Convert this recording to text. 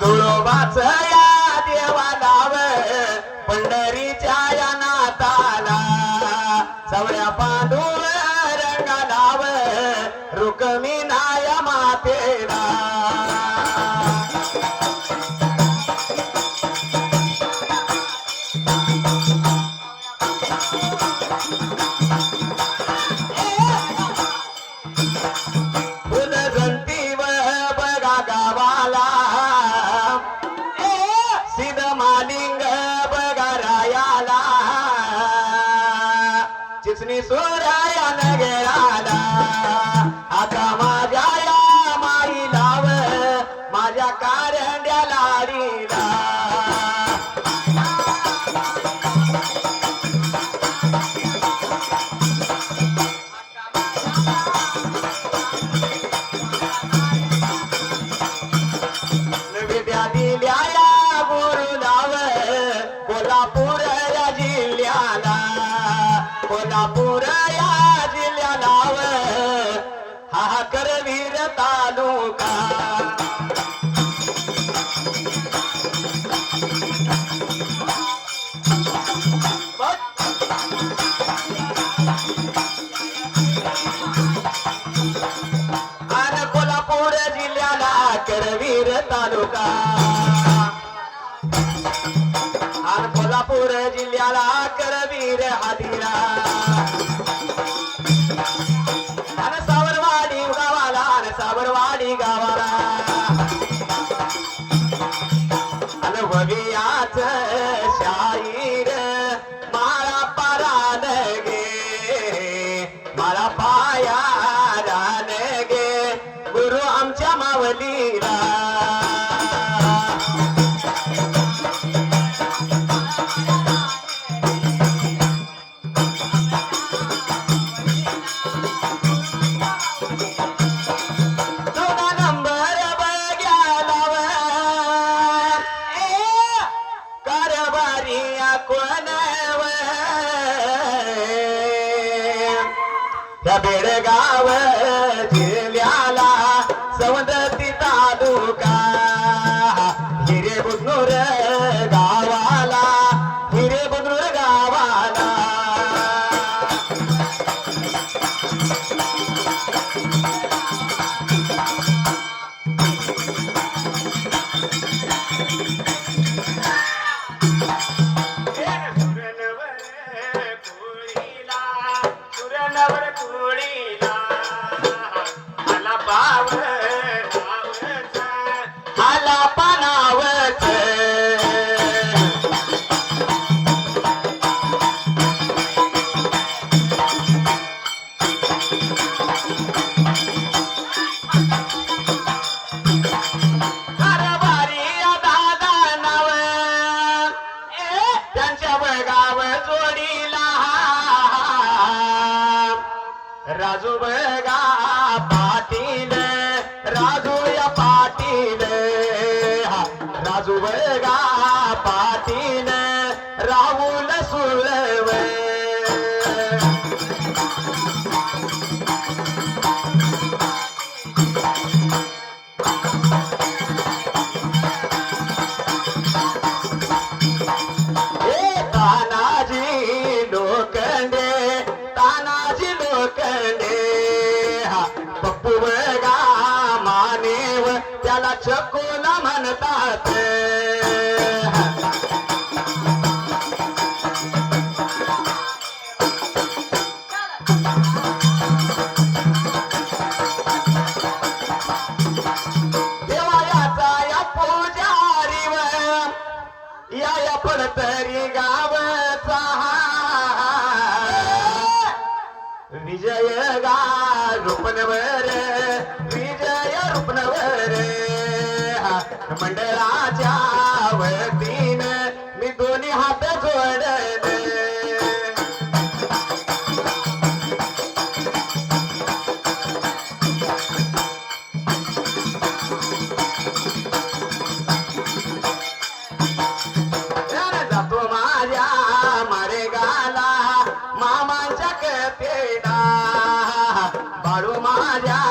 धुळोबाच या देवा नाव पंढरीच्या या नाताला सवळ्या पांडुर रंगा नाव रुक्मिणी नाया मातेला चिचणी सोराया नगराला आता माझ्या या माई लाव माझ्या कारंड्या लाडीला विद्या दिल्या या गुरु लाव कोल्हापूर या जिल्ह्याला कोल्हापूर या जिल्ह्यालाव हा करवीर तालुका आणि कोल्हापूर जिल्ह्याला करवीर तालुका आणि कोल्हापूर जिल्ह्याला करवीर हादिरा आणि सावरवाडी गावाला आणि सावरवाडी गावाला आणि वगियाच शाहीर माळा पारान गे माळा पाया रान गे गुरु आमच्या मावलीला बेडगाव जिल्ह्याला सवदत्ती तालुका हिरे बुद्नूर गावाला हिरे बुद्नूर गावाला आला पानावच कारभारी दादा नाव त्यांच्या बगाव जोडीला राजू बगा पाटील राजू या पाटील राजू बगा पाटील राहुल सुळव तानाजी लोखंडे तानाजी लोखंडे पप्पू बगा मानेव त्याला चकोला म्हणतात देवायाचा या पुजारीव या पडतरी गावचा विजय गा रुपनवर विजय रुपनवर मंडळाच्या वतीन मी दोन्ही हात जोडले जातो माझ्या मारेगाला मामांच्या तेना बाळू माझ्या